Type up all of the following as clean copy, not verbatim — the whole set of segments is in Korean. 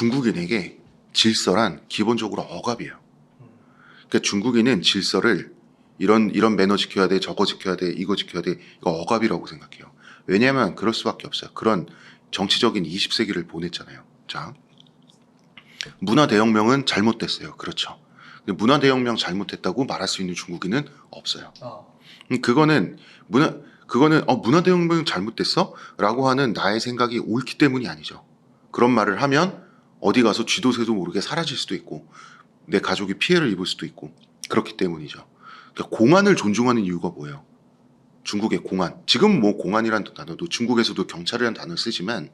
중국인에게 질서란 기본적으로 억압이에요. 그러니까 중국인은 질서를 이런 매너 지켜야 돼, 저거 지켜야 돼, 이거 지켜야 돼, 이거 억압이라고 생각해요. 왜냐하면 그럴 수밖에 없어요. 그런 정치적인 20세기를 보냈잖아요. 자, 문화 대혁명은 잘못됐어요. 그렇죠. 근데 문화 대혁명 잘못했다고 말할 수 있는 중국인은 없어요. 그거는 문화 대혁명 잘못됐어라고 하는 나의 생각이 옳기 때문이 아니죠. 그런 말을 하면 어디 가서 쥐도 새도 모르게 사라질 수도 있고 내 가족이 피해를 입을 수도 있고 그렇기 때문이죠. 그러니까 공안을 존중하는 이유가 뭐예요? 중국의 공안. 지금 뭐 공안이라는 단어도 중국에서도 경찰이라는 단어를 쓰지만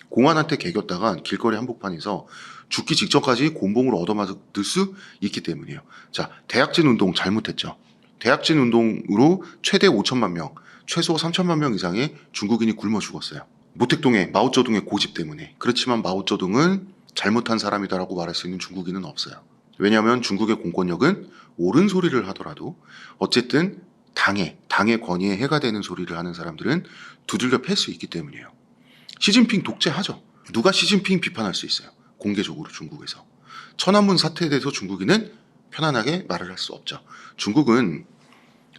공안한테 개겼다가 길거리 한복판에서 죽기 직전까지 곤봉을 얻어맞을 수 있기 때문이에요. 자, 대약진 운동 잘못했죠. 대약진 운동으로 최대 5천만 명, 최소 3천만 명 이상의 중국인이 굶어 죽었어요. 모택동의 마오쩌둥의 고집 때문에. 그렇지만 마오쩌둥은 잘못한 사람이다라고 말할 수 있는 중국인은 없어요. 왜냐하면 중국의 공권력은 옳은 소리를 하더라도 어쨌든 당의 권위에 해가 되는 소리를 하는 사람들은 두들겨 팰 수 있기 때문이에요. 시진핑 독재하죠. 누가 시진핑 비판할 수 있어요? 공개적으로 중국에서. 천안문 사태에 대해서 중국인은 편안하게 말을 할 수 없죠. 중국은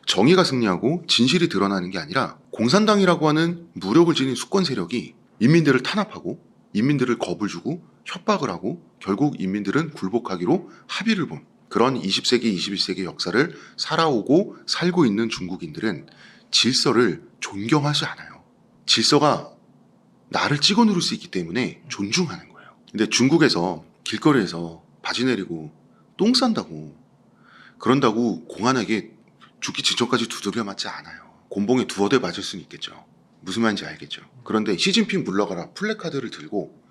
정의가 승리하고 진실이 드러나는 게 아니라 공산당이라고 하는 무력을 지닌 수권 세력이 인민들을 탄압하고 인민들을 겁을 주고 협박을 하고 결국 인민들은 굴복하기로 합의를 본 그런 20세기, 21세기 역사를 살아오고 살고 있는 중국인들은 질서를 존경하지 않아요. 질서가 나를 찍어 누를 수 있기 때문에 존중하는 거예요. 근데 중국에서 길거리에서 바지 내리고 똥 싼다고 그런다고 공안에게 죽기 직전까지 두들겨 맞지 않아요. 곤봉에 두어 대 맞을 수는 있겠죠. 무슨 말인지 알겠죠. 그런데 시진핑 물러가라 플래카드를 들고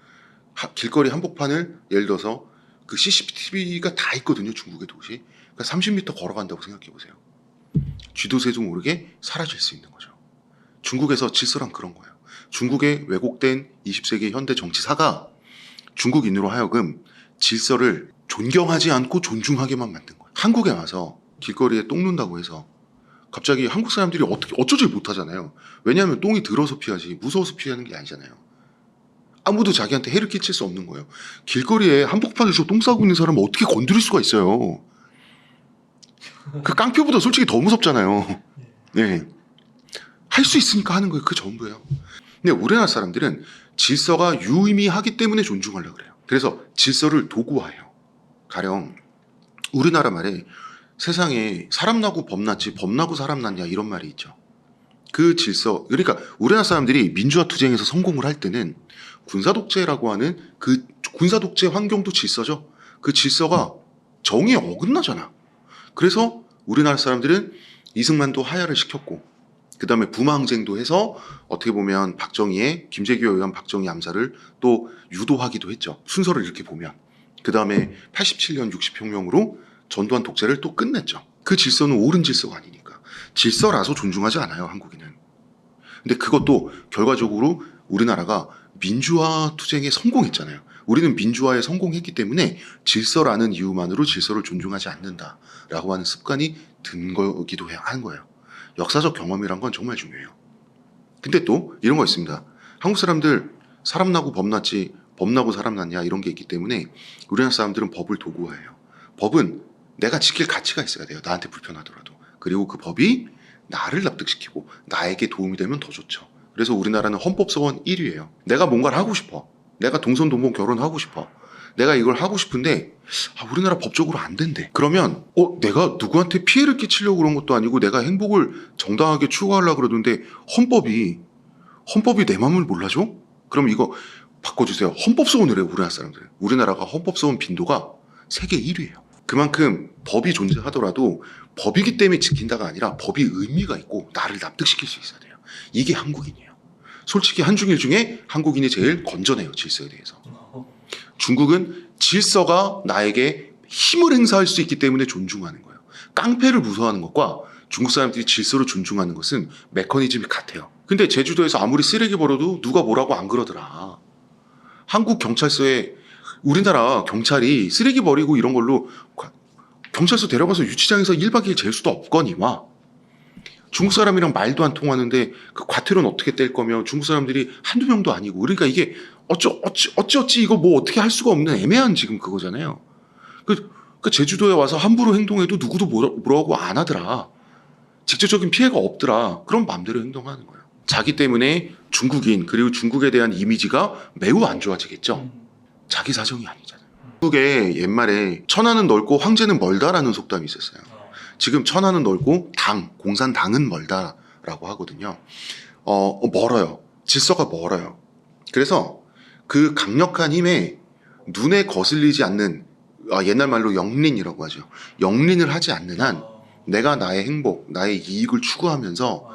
길거리 한복판을 예를 들어서 그 CCTV가 다 있거든요. 중국의 도시. 그러니까 30m 걸어간다고 생각해 보세요. 쥐도 새도 모르게 사라질 수 있는 거죠. 중국에서 질서란 그런 거예요. 중국의 왜곡된 20세기 현대 정치사가 중국인으로 하여금 질서를 존경하지 않고 존중하게만 만든 거예요. 한국에 와서 길거리에 똥 눈다고 해서 갑자기 한국 사람들이 어쩌지 못하잖아요. 왜냐하면 똥이 들어서 피하지 무서워서 피하는 게 아니잖아요. 아무도 자기한테 해를 끼칠 수 없는 거예요. 길거리에 한복판에서 똥 싸고 있는 사람을 어떻게 건드릴 수가 있어요. 그 깡표보다 솔직히 더 무섭잖아요. 네, 할 수 있으니까 하는 거예요. 그 전부예요. 근데 우리나라 사람들은 질서가 유의미하기 때문에 존중하려고 그래요. 그래서 질서를 도구화해요. 가령 우리나라 말에 세상에 사람 나고 범 났지 범 나고 사람 났냐 이런 말이 있죠. 그 질서, 그러니까 우리나라 사람들이 민주화 투쟁에서 성공을 할 때는 군사독재라고 하는 그 군사독재 환경도 질서죠. 그 질서가 정의에 어긋나잖아. 그래서 우리나라 사람들은 이승만도 하야를 시켰고 그 다음에 부마항쟁도 해서 어떻게 보면 박정희의 김재규에 의한 박정희 암살을 또 유도하기도 했죠. 순서를 이렇게 보면. 그 다음에 87년 60혁명으로 전두환 독재를 또 끝냈죠. 그 질서는 옳은 질서가 아니니까. 질서라서 존중하지 않아요, 한국인은. 근데 그것도 결과적으로 우리나라가 민주화 투쟁에 성공했잖아요. 우리는 민주화에 성공했기 때문에 질서라는 이유만으로 질서를 존중하지 않는다라고 하는 습관이 든 거기도 하는 거예요. 역사적 경험이란 건 정말 중요해요. 근데 또 이런 거 있습니다. 한국 사람들 사람 나고 범 났지 범 나고 사람 났냐 이런 게 있기 때문에 우리나라 사람들은 법을 도구화해요. 법은 내가 지킬 가치가 있어야 돼요. 나한테 불편하더라도. 그리고 그 법이 나를 납득시키고 나에게 도움이 되면 더 좋죠. 그래서 우리나라는 헌법소원 1위예요. 내가 뭔가를 하고 싶어. 내가 동성동본 결혼하고 싶어. 내가 이걸 하고 싶은데 우리나라 법적으로 안 된대. 그러면 내가 누구한테 피해를 끼치려고 그런 것도 아니고 내가 행복을 정당하게 추구하려고 그러는데 헌법이 내 마음을 몰라줘? 그럼 이거 바꿔주세요. 헌법소원을 해요. 우리나라 사람들. 우리나라가 헌법소원 빈도가 세계 1위예요. 그만큼 법이 존재하더라도 법이기 때문에 지킨다가 아니라 법이 의미가 있고 나를 납득시킬 수 있어야 돼요. 이게 한국인이에요. 솔직히 한중일 중에 한국인이 제일 건전해요. 질서에 대해서. 중국은 질서가 나에게 힘을 행사할 수 있기 때문에 존중하는 거예요. 깡패를 무서워하는 것과 중국 사람들이 질서를 존중하는 것은 메커니즘이 같아요. 근데 제주도에서 아무리 쓰레기 버려도 누가 뭐라고 안 그러더라. 한국 경찰서에 우리나라 경찰이 쓰레기 버리고 이런 걸로 경찰서 데려가서 유치장에서 1박 2일 재 수도 없거니와 중국 사람이랑 말도 안 통하는데 그 과태료는 어떻게 뗄 거며 중국 사람들이 한두 명도 아니고 그러니까 이게 어찌 이거 뭐 어떻게 할 수가 없는 애매한 지금 그거잖아요. 그 제주도에 와서 함부로 행동해도 누구도 뭐라고 안 하더라. 직접적인 피해가 없더라. 그럼 마음대로 행동하는 거예요. 자기 때문에 중국인 그리고 중국에 대한 이미지가 매우 안 좋아지겠죠. 자기 사정이 아니잖아요. 중국에 옛말에 천하는 넓고 황제는 멀다라는 속담이 있었어요. 지금 천하는 넓고 공산당은 멀다라고 하거든요. 멀어요. 질서가 멀어요. 그래서 그 강력한 힘에 눈에 거슬리지 않는 옛날 말로 영린이라고 하죠. 영린을 하지 않는 한 내가 나의 행복, 나의 이익을 추구하면서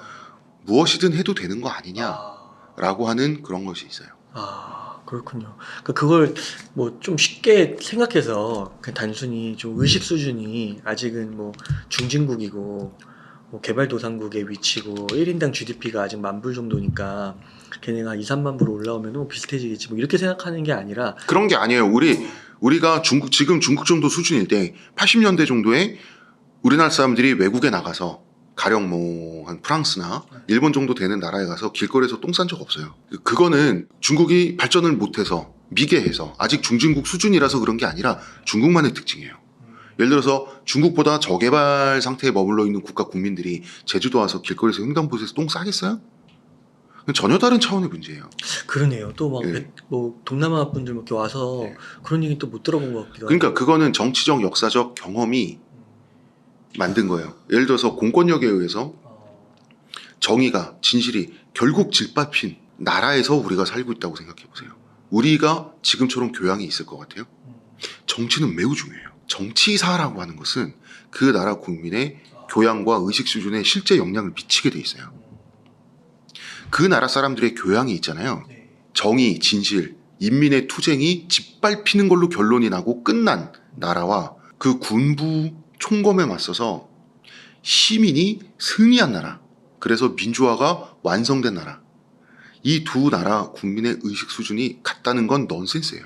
무엇이든 해도 되는 거 아니냐라고 하는 그런 것이 있어요. 그렇군요. 그걸 뭐 좀 쉽게 생각해서 그냥 단순히 좀 의식 수준이 아직은 뭐 중진국이고 뭐 개발도상국의 위치고 1인당 GDP가 아직 10,000불 정도니까 걔네가 2, 3만 불 올라오면 뭐 비슷해지겠지 뭐 이렇게 생각하는 게 아니라 그런 게 아니에요. 우리가 지금 중국 정도 수준일 때 80년대 정도에 우리나라 사람들이 외국에 나가서 가령 뭐 한 프랑스나 일본 정도 되는 나라에 가서 길거리에서 똥 싼 적 없어요. 그거는 중국이 발전을 못해서 미개해서 아직 중진국 수준이라서 그런 게 아니라 중국만의 특징이에요. 예를 들어서 중국보다 저개발 상태에 머물러 있는 국가 국민들이 제주도 와서 길거리에서 횡단보도에서 똥 싸겠어요? 전혀 다른 차원의 문제예요. 그러네요. 또 막 뭐 동남아 분들 이렇게 와서 그런 얘기 또 못 들어본 것 같기도 하고. 그러니까 그거는 정치적 역사적 경험이 만든 거예요. 예를 들어서 공권력에 의해서 정의가 진실이 결국 짓밟힌 나라에서 우리가 살고 있다고 생각해 보세요. 우리가 지금처럼 교양이 있을 것 같아요? 정치는 매우 중요해요. 정치사라고 하는 것은 그 나라 국민의 교양과 의식 수준에 실제 영향을 미치게 돼 있어요. 그 나라 사람들의 교양이 있잖아요. 정의, 진실, 인민의 투쟁이 짓밟히는 걸로 결론이 나고 끝난 나라와 그 군부 총검에 맞서서 시민이 승리한 나라, 그래서 민주화가 완성된 나라, 이 두 나라 국민의 의식 수준이 같다는 건 넌센스예요.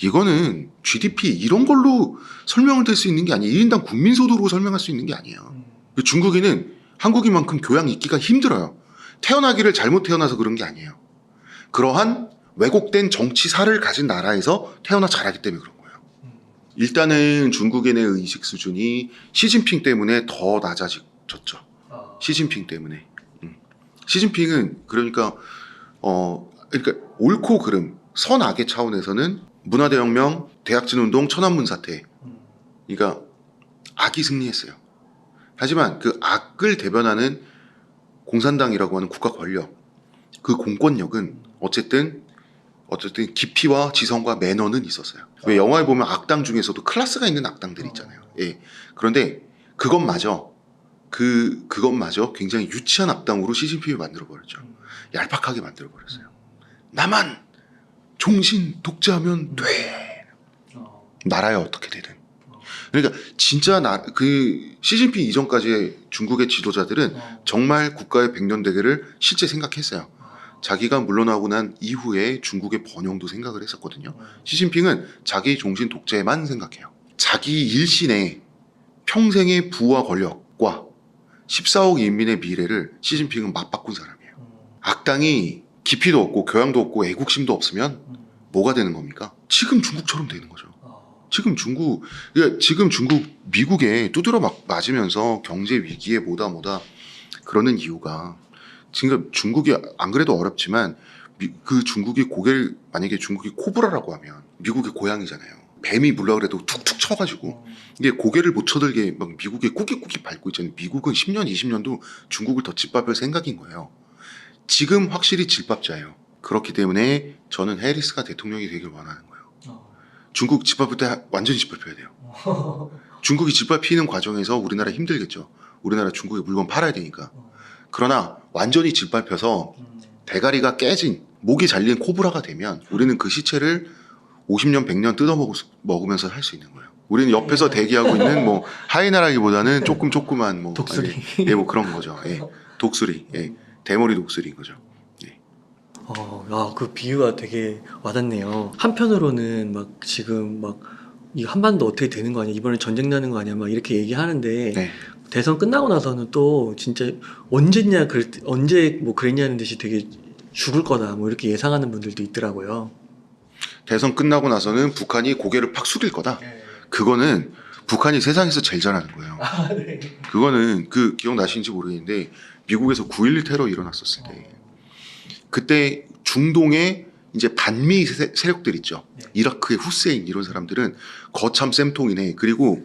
이거는 GDP 이런 걸로 설명을 될 수 있는 게 아니에요. 1인당 국민소득으로 설명할 수 있는 게 아니에요. 중국인은 한국인만큼 교양 있기가 힘들어요. 태어나기를 잘못 태어나서 그런 게 아니에요. 그러한 왜곡된 정치사를 가진 나라에서 태어나 자라기 때문에 그런 거예요. 일단은 중국인의 의식 수준이 시진핑 때문에 더 낮아졌죠. 시진핑 때문에. 시진핑은 그러니까 옳고 그름, 선악의 차원에서는 문화대혁명, 대약진운동, 천안문 사태, 그러니까 악이 승리했어요. 하지만 그 악을 대변하는 공산당이라고 하는 국가 권력, 그 공권력은 어쨌든 깊이와 지성과 매너는 있었어요. 왜 영화에 보면 악당 중에서도 클래스가 있는 악당들이 있잖아요. 예. 그런데 그것마저 굉장히 유치한 악당으로 시진핑을 만들어버렸죠. 얄팍하게 만들어버렸어요. 나만 종신 독재하면 돼. 나라에 어떻게 되든. 그러니까 진짜 시진핑 이전까지의 중국의 지도자들은 정말 국가의 백년대계를 실제 생각했어요. 자기가 물러나고 난 이후에 중국의 번영도 생각을 했었거든요. 시진핑은 자기 종신 독재만 생각해요. 자기 일신의 평생의 부와 권력과 14억 인민의 미래를 시진핑은 맞바꾼 사람이에요. 악당이 깊이도 없고 교양도 없고 애국심도 없으면 뭐가 되는 겁니까? 지금 중국처럼 되는 거죠. 지금 중국 미국에 두드려 맞으면서 경제 위기에 뭐다 그러는 이유가 지금 중국이 안 그래도 어렵지만 그 중국이 만약에 중국이 코브라라고 하면 미국의 고향이잖아요. 뱀이 물라 그래도 툭툭 쳐가지고 이게 고개를 못 쳐들게 막 미국에 꾸깃꾸깃 밟고 있잖아요. 미국은 10년, 20년도 중국을 더 짓밟을 생각인 거예요. 지금 확실히 짓밟자예요. 그렇기 때문에 저는 해리스가 대통령이 되길 원하는 거예요. 중국 짓밟을 때 완전히 짓밟혀야 돼요. 중국이 짓밟히는 과정에서 우리나라 힘들겠죠. 우리나라 중국에 물건 팔아야 되니까. 그러나 완전히 짓밟혀서 대가리가 깨진 목이 잘린 코브라가 되면 우리는 그 시체를 50년, 100년 뜯어먹으면서 할 수 있는 거예요. 우리는 옆에서 대기하고 있는 뭐 하이나라기보다는 조그만 뭐 독수리. 뭐 그런 거죠. 예. 독수리. 예. 대머리 독수리인 거죠. 예. 그 비유가 되게 와닿네요. 한편으로는 막 지금 막 이 한반도 어떻게 되는 거 아니야? 이번에 전쟁 나는 거 아니야? 막 이렇게 얘기하는데 네. 대선 끝나고 나서는 또 진짜 언제 뭐 그랬냐는 듯이 되게 죽을 거다 뭐 이렇게 예상하는 분들도 있더라고요. 대선 끝나고 나서는 북한이 고개를 팍 숙일 거다. 그거는 북한이 세상에서 제일 잘하는 거예요. 아, 네. 그거는 그 기억나시는지 모르겠는데 미국에서 9.11 테러 일어났었을 때 그때 중동에 이제 반미 세력들 있죠. 네. 이라크의 후세인 이런 사람들은 거참 쌤통이네. 그리고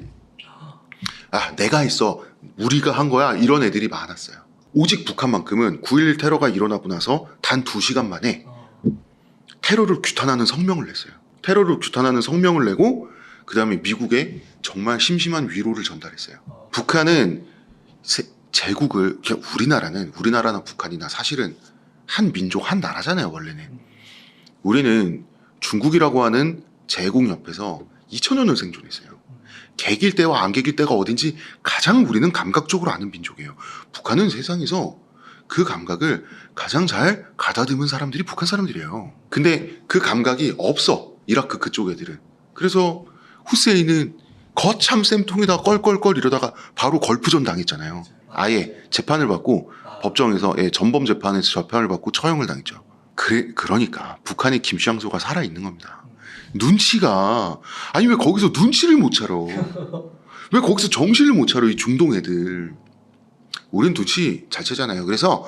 아 내가 했어. 우리가 한 거야. 이런 애들이 많았어요. 오직 북한만큼은 9.11 테러가 일어나고 나서 단 2시간 만에 테러를 규탄하는 성명을 냈어요. 테러를 규탄하는 성명을 내고 그 다음에 미국에 정말 심심한 위로를 전달했어요. 북한은 제국을 그냥 우리나라나 북한이나 사실은 한 민족 한 나라잖아요. 원래는 우리는 중국이라고 하는 제국 옆에서 2000년을 생존했어요. 개길 때와 안 개길 때가 어딘지 가장 우리는 감각적으로 아는 민족이에요. 북한은 세상에서 그 감각을 가장 잘 가다듬은 사람들이 북한 사람들이에요. 근데 그 감각이 없어. 이라크 그쪽 애들은. 그래서 후세인은 거참 쌤통이다 껄껄껄 이러다가 바로 걸프전 당했잖아요. 아예 재판을 받고 법정에서 전범 재판에서 재판을 받고 처형을 당했죠. 그러니까 북한의 김시황소가 살아있는 겁니다. 눈치가 아니 왜 거기서 눈치를 못 차려? 왜 거기서 정신을 못 차려 이 중동 애들? 우린 눈치 잘 채잖아요. 그래서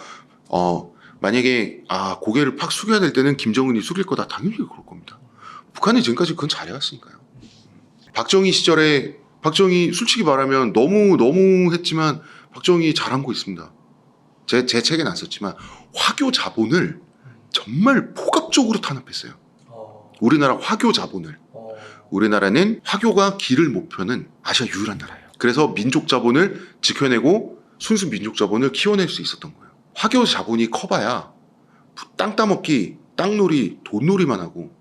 만약에 고개를 팍 숙여야 될 때는 김정은이 숙일 거다. 당연히 그럴 겁니다. 북한이 지금까지 그건 잘해왔으니까요. 박정희 시절에 박정희 솔직히 말하면 너무 했지만 박정희 잘한 거 있습니다. 제 책엔 안 썼지만 화교 자본을 정말 폭압적으로 탄압했어요. 우리나라 화교 자본을. 우리나라는 화교가 기를 목표는 아시아 유일한 나라예요. 그래서 민족 자본을 지켜내고 순수 민족 자본을 키워낼 수 있었던 거예요. 화교 자본이 커봐야 땅 따먹기, 땅놀이, 돈놀이만 하고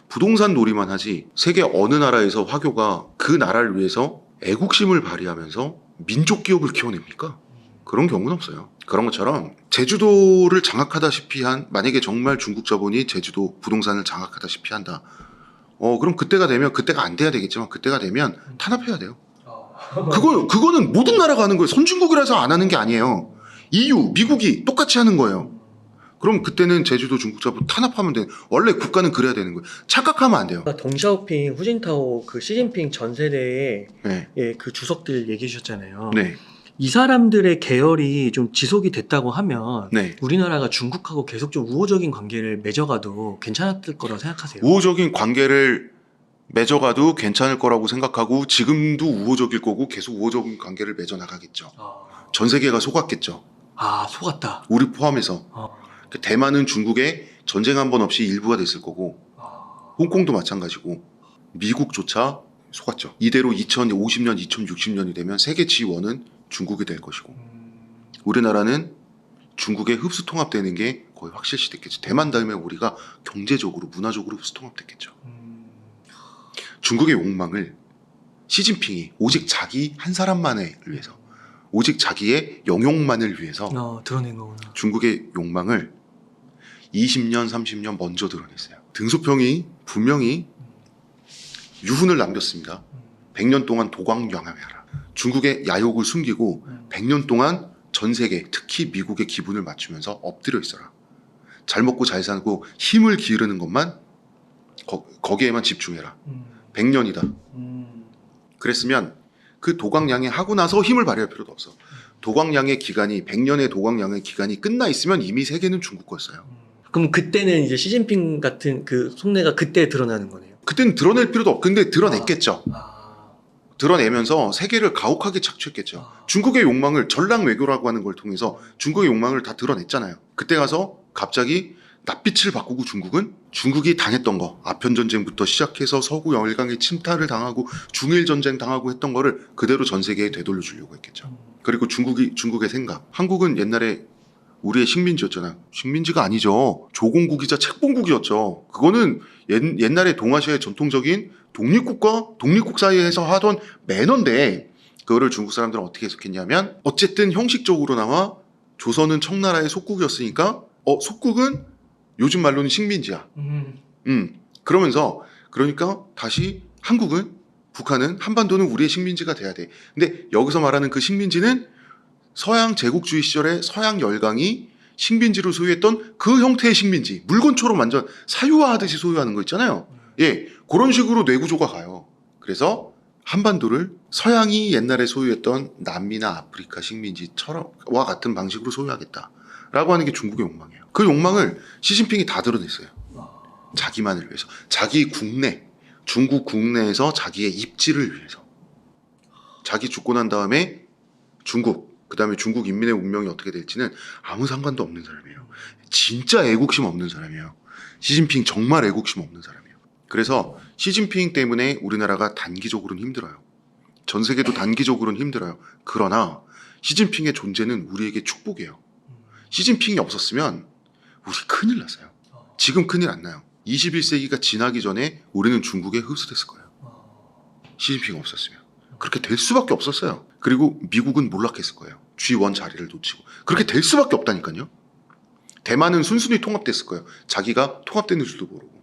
부동산 놀이만 하지 세계 어느 나라에서 화교가 그 나라를 위해서 애국심을 발휘하면서 민족 기업을 키워냅니까? 그런 경우는 없어요. 그런 것처럼 제주도를 장악하다시피 한 만약에 정말 중국 자본이 제주도 부동산을 장악하다시피 한다. 그럼 그때가 되면 그때가 안 돼야 되겠지만 그때가 되면 탄압해야 돼요. 그거는 모든 나라가 하는 거예요. 선진국이라서 안 하는 게 아니에요. EU, 미국이 똑같이 하는 거예요. 그럼 그때는 제주도 중국 자본 탄압하면 돼. 원래 국가는 그래야 되는 거예요. 착각하면 안 돼요. 덩샤오핑, 후진타오, 그 시진핑 전 세대의 네. 그 주석들 얘기해 주셨잖아요. 네. 이 사람들의 계열이 좀 지속이 됐다고 하면 네. 우리나라가 중국하고 계속 좀 우호적인 관계를 맺어가도 괜찮았을 거라고 생각하세요? 우호적인 관계를 맺어가도 괜찮을 거라고 생각하고 지금도 우호적일 거고 계속 우호적인 관계를 맺어 나가겠죠. 전 세계가 속았겠죠. 속았다. 우리 포함해서. 대만은 중국에 전쟁 한 번 없이 일부가 됐을 거고 홍콩도 마찬가지고 미국조차 속았죠. 이대로 2050년, 2060년이 되면 세계 지원은 중국이 될 것이고 우리나라는 중국에 흡수 통합되는 게 거의 확실시 됐겠죠. 대만 다음에 우리가 경제적으로, 문화적으로 흡수 통합됐겠죠. 중국의 욕망을 시진핑이 오직 자기 한 사람만을 위해서 오직 자기의 영용만을 위해서 드러낸 거구나. 중국의 욕망을 20년, 30년 먼저 드러냈어요. 등소평이 분명히 유훈을 남겼습니다. 100년 동안 도광양하라. 중국의 야욕을 숨기고 100년 동안 전 세계, 특히 미국의 기분을 맞추면서 엎드려 있어라. 잘 먹고 잘 살고 힘을 기르는 것만 거기에만 집중해라. 100년이다. 그랬으면 그 도광양해 하고 나서 힘을 발휘할 필요도 없어. 도광양해 기간이 100년의 도광양해 기간이 끝나 있으면 이미 세계는 중국 거였어요. 그럼 그때는 이제 시진핑 같은 그 속내가 그때 드러나는 거네요. 그때는 드러낼 필요도 없고 근데 드러냈겠죠. 드러내면서 세계를 가혹하게 착취했겠죠. 중국의 욕망을 전랑 외교라고 하는 걸 통해서 중국의 욕망을 다 드러냈잖아요. 그때 가서 갑자기 낯빛을 바꾸고 중국이 당했던 거 아편전쟁부터 시작해서 서구 열강에 침탈을 당하고 중일전쟁 당하고 했던 거를 그대로 전 세계에 되돌려 주려고 했겠죠. 그리고 중국의 생각, 한국은 옛날에 우리의 식민지였잖아요. 식민지가 아니죠. 조공국이자 책봉국이었죠. 그거는 옛날에 동아시아의 전통적인 독립국 사이에서 하던 매너인데 그거를 중국 사람들은 어떻게 해석했냐면 어쨌든 형식적으로나마 조선은 청나라의 속국이었으니까 속국은 요즘 말로는 식민지야. 그러니까 다시 북한은 한반도는 우리의 식민지가 돼야 돼. 근데 여기서 말하는 그 식민지는 서양 제국주의 시절에 서양 열강이 식민지를 소유했던 그 형태의 식민지, 물건처럼 완전 사유화하듯이 소유하는 거 있잖아요. 예, 그런 식으로 뇌구조가 가요. 그래서 한반도를 서양이 옛날에 소유했던 남미나 아프리카 식민지와 같은 방식으로 소유하겠다라고 하는 게 중국의 욕망이에요. 그 욕망을 시진핑이 다 드러냈어요. 자기만을 위해서, 자기 국내, 중국 국내에서 자기의 입지를 위해서. 자기 죽고 난 다음에 중국, 그 다음에 중국 인민의 운명이 어떻게 될지는 아무 상관도 없는 사람이에요. 진짜 애국심 없는 사람이에요. 시진핑 정말 애국심 없는 사람이에요. 그래서 시진핑 때문에 우리나라가 단기적으로는 힘들어요. 전 세계도 단기적으로는 힘들어요. 그러나 시진핑의 존재는 우리에게 축복이에요. 시진핑이 없었으면 우리 큰일 났어요. 지금 큰일 안 나요. 21세기가 지나기 전에 우리는 중국에 흡수됐을 거예요. 시진핑이 없었으면. 그렇게 될 수밖에 없었어요. 그리고 미국은 몰락했을 거예요. G1 자리를 놓치고. 그렇게 될 수밖에 없다니까요. 대만은 순순히 통합됐을 거예요. 자기가 통합되는 줄도 모르고.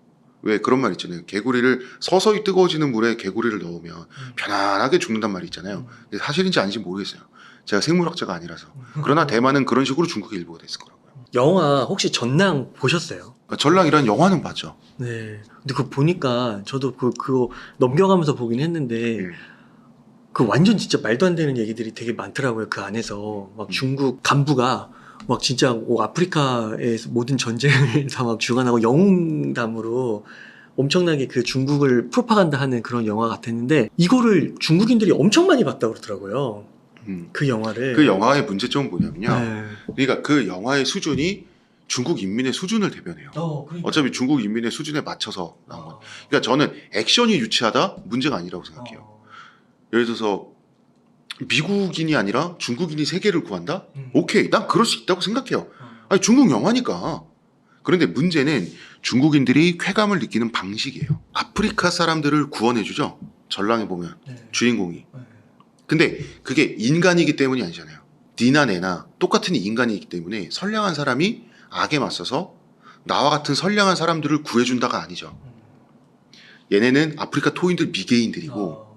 왜 그런 말 있잖아요. 개구리를 서서히 뜨거워지는 물에 개구리를 넣으면 편안하게 죽는단 말이 있잖아요. 근데 사실인지 아닌지 모르겠어요. 제가 생물학자가 아니라서. 그러나 대만은 그런 식으로 중국의 일부가 됐을 거라고요. 영화 혹시 전랑 보셨어요? 전랑이라는 영화는 봤죠. 네. 근데 그거 보니까 저도 그거 넘겨가면서 보긴 했는데 그 완전 진짜 말도 안 되는 얘기들이 되게 많더라고요. 그 안에서 막 중국 간부가 막 진짜 뭐 아프리카의 모든 전쟁을 다 막 주관하고 영웅담으로 엄청나게 그 중국을 프로파간다 하는 그런 영화 같았는데 이거를 중국인들이 엄청 많이 봤다고 그러더라고요. 그 영화를. 그 영화의 문제점은 뭐냐면요. 네. 그러니까 그 영화의 수준이 중국 인민의 수준을 대변해요. 그러니까. 어차피 중국 인민의 수준에 맞춰서 나온 건. 그러니까 저는 액션이 유치하다? 문제가 아니라고 생각해요. 예를 들어서 미국인이 아니라 중국인이 세계를 구한다? 오케이, 난 그럴 수 있다고 생각해요. 아니, 중국 영화니까. 그런데 문제는 중국인들이 쾌감을 느끼는 방식이에요. 아프리카 사람들을 구원해주죠. 전랑에 보면 주인공이. 근데 그게 인간이기 때문이 아니잖아요. 니나 내나 똑같은 인간이기 때문에 선량한 사람이 악에 맞서서 나와 같은 선량한 사람들을 구해준다가 아니죠. 얘네는 아프리카 토인들 미개인들이고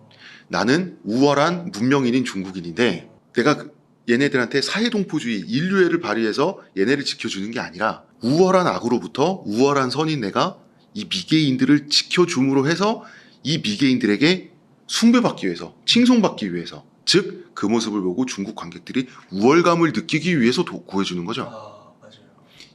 나는 우월한 문명인인 중국인인데 내가 얘네들한테 사회동포주의 인류애를 발휘해서 얘네를 지켜주는 게 아니라 우월한 악으로부터 우월한 선인 내가 이 미개인들을 지켜줌으로 해서 이 미개인들에게 숭배받기 위해서, 칭송받기 위해서, 즉 그 모습을 보고 중국 관객들이 우월감을 느끼기 위해서 구해주는 거죠. 맞아요.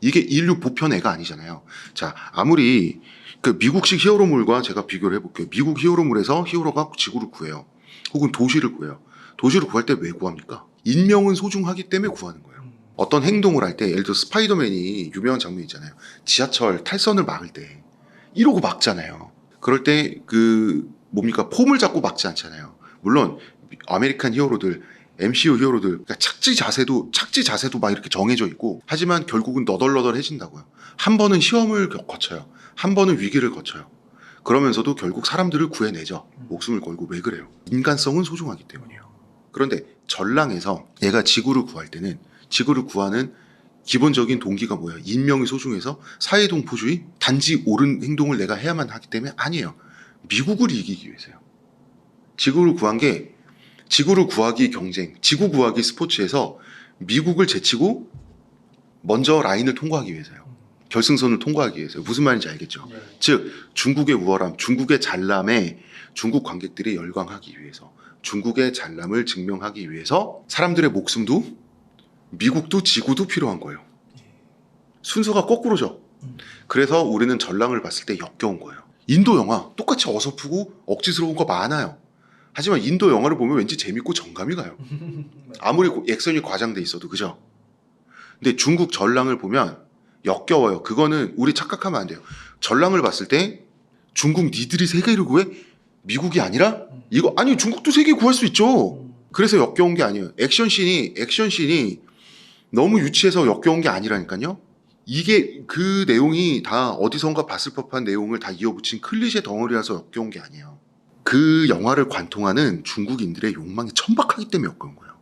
이게 인류 보편애가 아니잖아요. 자, 아무리 그 미국식 히어로물과 제가 비교를 해볼게요. 미국 히어로물에서 히어로가 지구를 구해요. 혹은 도시를 구해요. 도시를 구할 때 왜 구합니까? 인명은 소중하기 때문에 구하는 거예요. 어떤 행동을 할 때, 예를 들어 스파이더맨이 유명한 장면 있잖아요. 지하철 탈선을 막을 때 이러고 막잖아요. 그럴 때 뭡니까? 폼을 잡고 막지 않잖아요. 물론 아메리칸 히어로들, MCU 히어로들, 그러니까 착지 자세도 막 이렇게 정해져 있고, 하지만 결국은 너덜너덜해진다고요. 한 번은 시험을 거쳐요. 한 번은 위기를 거쳐요. 그러면서도 결국 사람들을 구해내죠. 목숨을 걸고. 왜 그래요? 인간성은 소중하기 때문이에요. 그런데 전랑에서 얘가 지구를 구할 때는 지구를 구하는 기본적인 동기가 뭐예요? 인명이 소중해서 사회동포주의, 단지 옳은 행동을 내가 해야만 하기 때문에 아니에요. 미국을 이기기 위해서요. 지구를 구한 게 지구를 구하기 경쟁, 지구 구하기 스포츠에서 미국을 제치고 먼저 라인을 통과하기 위해서요. 결승선을 통과하기 위해서요. 무슨 말인지 알겠죠? 네. 즉 중국의 우월함, 중국의 잘남에 중국 관객들이 열광하기 위해서, 중국의 잘남을 증명하기 위해서 사람들의 목숨도 미국도 지구도 필요한 거예요. 순서가 거꾸로죠. 그래서 우리는 전랑을 봤을 때 역겨운 거예요. 인도 영화 똑같이 어설프고 억지스러운 거 많아요. 하지만 인도 영화를 보면 왠지 재밌고 정감이 가요. 아무리 액션이 과장돼 있어도. 그죠? 근데 중국 전랑을 보면 역겨워요. 그거는 우리 착각하면 안 돼요. 전랑을 봤을 때 중국 니들이 세계를 구해? 미국이 아니라? 이거 아니, 중국도 세계 구할 수 있죠. 그래서 역겨운 게 아니에요. 액션씬이 너무 유치해서 역겨운 게 아니라니까요. 이게 그 내용이 다 어디선가 봤을 법한 내용을 다 이어붙인 클리셰 덩어리라서 역겨운 게 아니에요. 그 영화를 관통하는 중국인들의 욕망이 천박하기 때문에 역겨운 거예요.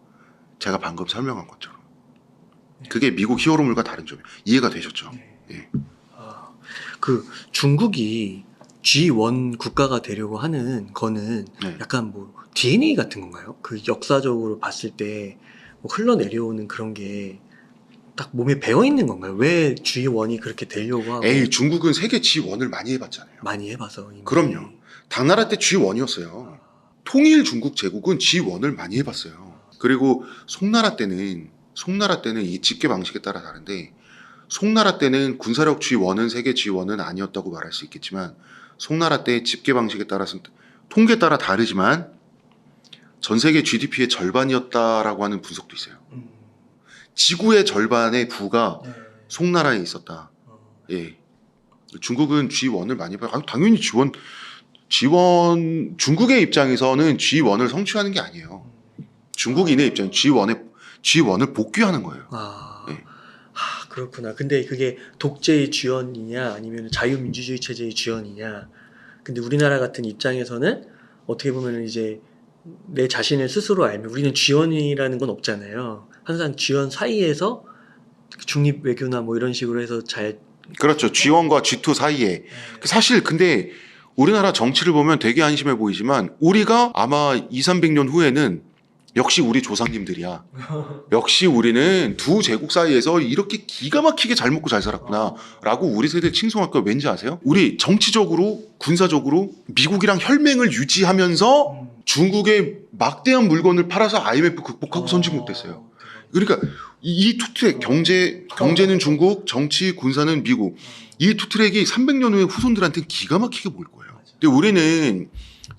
제가 방금 설명한 것처럼. 그게 미국 히어로물과 다른 점이에요. 이해가 되셨죠? 예. 그 중국이 G1 국가가 되려고 하는 거는 네. 약간 뭐 DNA 같은 건가요? 그 역사적으로 봤을 때 뭐 흘러내려오는 그런 게 딱 몸에 배어 있는 건가요? 왜 G1이 그렇게 되려고 하고 에이, 중국은 세계 G1을 많이 해봤잖아요. 많이 해봐서 이미. 그럼요. 당나라 때 G1이었어요. 통일 중국 제국은 G1을 많이 해봤어요. 그리고 송나라 때는 이 집계 방식에 따라 다른데, 송나라 때는 군사력 G1은 세계 G1은 아니었다고 말할 수 있겠지만, 송나라 때 집계 방식에 따라서 통계에 따라 다르지만 전 세계 GDP의 절반이었다라고 하는 분석도 있어요. 지구의 절반의 부가 네. 송나라에 있었다. 예. 중국은 G1을 많이 봐요. 당연히 G1 중국의 입장에서는 G1을 성취하는 게 아니에요. 중국인의 입장에 G1을 복귀하는 거예요. 네. 그렇구나. 근데 그게 독재의 G1이냐 아니면 자유민주주의 체제의 G1이냐. 근데 우리나라 같은 입장에서는 어떻게 보면 이제 내 자신을 스스로 알면 우리는 G1이라는 건 없잖아요. 항상 G1 사이에서 중립 외교나 뭐 이런 식으로 해서 잘 그렇죠. G1과 G2 사이에. 사실 근데 우리나라 정치를 보면 되게 한심해 보이지만 우리가 아마 200~300년 후에는 역시 우리 조상님들이야. 역시 우리는 두 제국 사이에서 이렇게 기가 막히게 잘 먹고 잘 살았구나 라고 우리 세대 칭송할 거 왠지 아세요? 우리 정치적으로 군사적으로 미국이랑 혈맹을 유지하면서 중국에 막대한 물건을 팔아서 IMF 극복하고 선진국 됐어요. 그러니까 이 투 트랙 경제는 중국, 정치, 군사는 미국. 이 투 트랙이 300년 후에 후손들한테는 기가 막히게 보일 거예요. 근데 우리는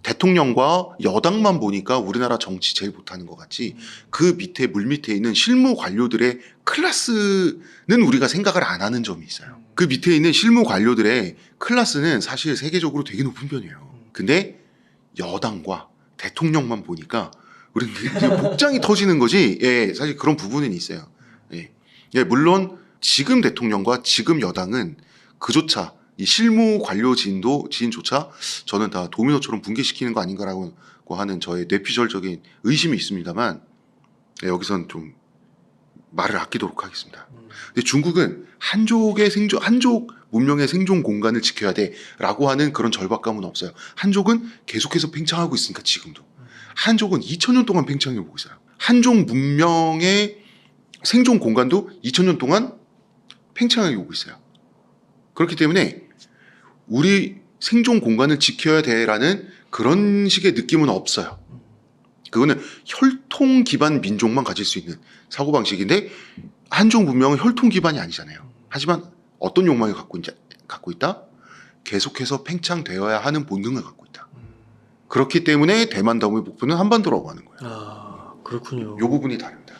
대통령과 여당만 보니까 우리나라 정치 제일 못하는 것 같지 그 밑에 물 밑에 있는 실무 관료들의 클래스는 우리가 생각을 안 하는 점이 있어요. 그 밑에 있는 실무 관료들의 클래스는 사실 세계적으로 되게 높은 편이에요. 근데 여당과 대통령만 보니까 우리는 복장이 터지는 거지. 예, 사실 그런 부분은 있어요. 예. 예, 물론 지금 대통령과 지금 여당은 그조차 이 실무 관료 지인조차 저는 다 도미노처럼 붕괴시키는 거 아닌가라고 하는 저의 뇌피셜적인 의심이 있습니다만 예, 여기선 좀 말을 아끼도록 하겠습니다. 근데 중국은 한족 문명의 생존 공간을 지켜야 돼라고 하는 그런 절박감은 없어요. 한족은 계속해서 팽창하고 있으니까 지금도. 한족은 2000년 동안 팽창해 오고 있어요. 한족 문명의 생존 공간도 2000년 동안 팽창해 오고 있어요. 그렇기 때문에 우리 생존 공간을 지켜야 돼라는 그런 식의 느낌은 없어요. 그거는 혈통 기반 민족만 가질 수 있는 사고방식인데 한족 문명은 혈통 기반이 아니잖아요. 하지만 어떤 욕망을 갖고 있다? 계속해서 팽창되어야 하는 본능을 갖고 있다. 그렇기 때문에 대만 다음의 목표는 한반도라고 하는 거예요. 아, 그렇군요. 이 부분이 다릅니다.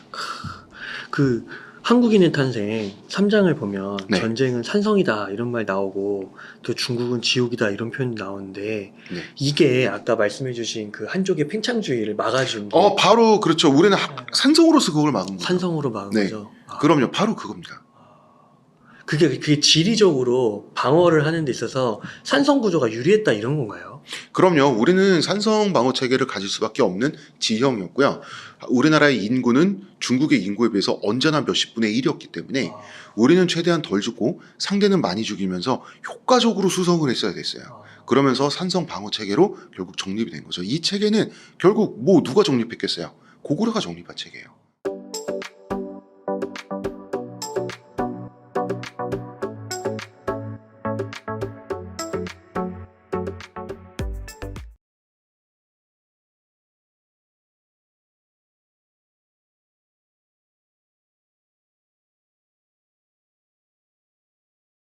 그 한국인의 탄생 3장을 보면 네. 전쟁은 산성이다 이런 말 나오고 또 중국은 지옥이다 이런 표현이 나오는데 네. 이게 아까 말씀해주신 그 한족의 팽창주의를 막아준 게 바로 그렇죠. 우리는 산성으로서 그걸 막은 거예요. 산성으로 막은 네. 거죠. 그럼요. 바로 그겁니다. 그게 지리적으로 방어를 하는 데 있어서 산성 구조가 유리했다 이런 건가요? 그럼요. 우리는 산성 방어 체계를 가질 수밖에 없는 지형이었고요. 우리나라의 인구는 중국의 인구에 비해서 언제나 몇십 분의 1이었기 때문에 우리는 최대한 덜 죽고 상대는 많이 죽이면서 효과적으로 수성을 했어야 됐어요. 그러면서 산성 방어 체계로 결국 정립이 된 거죠. 이 체계는 결국 뭐 누가 정립했겠어요? 고구려가 정립한 체계예요.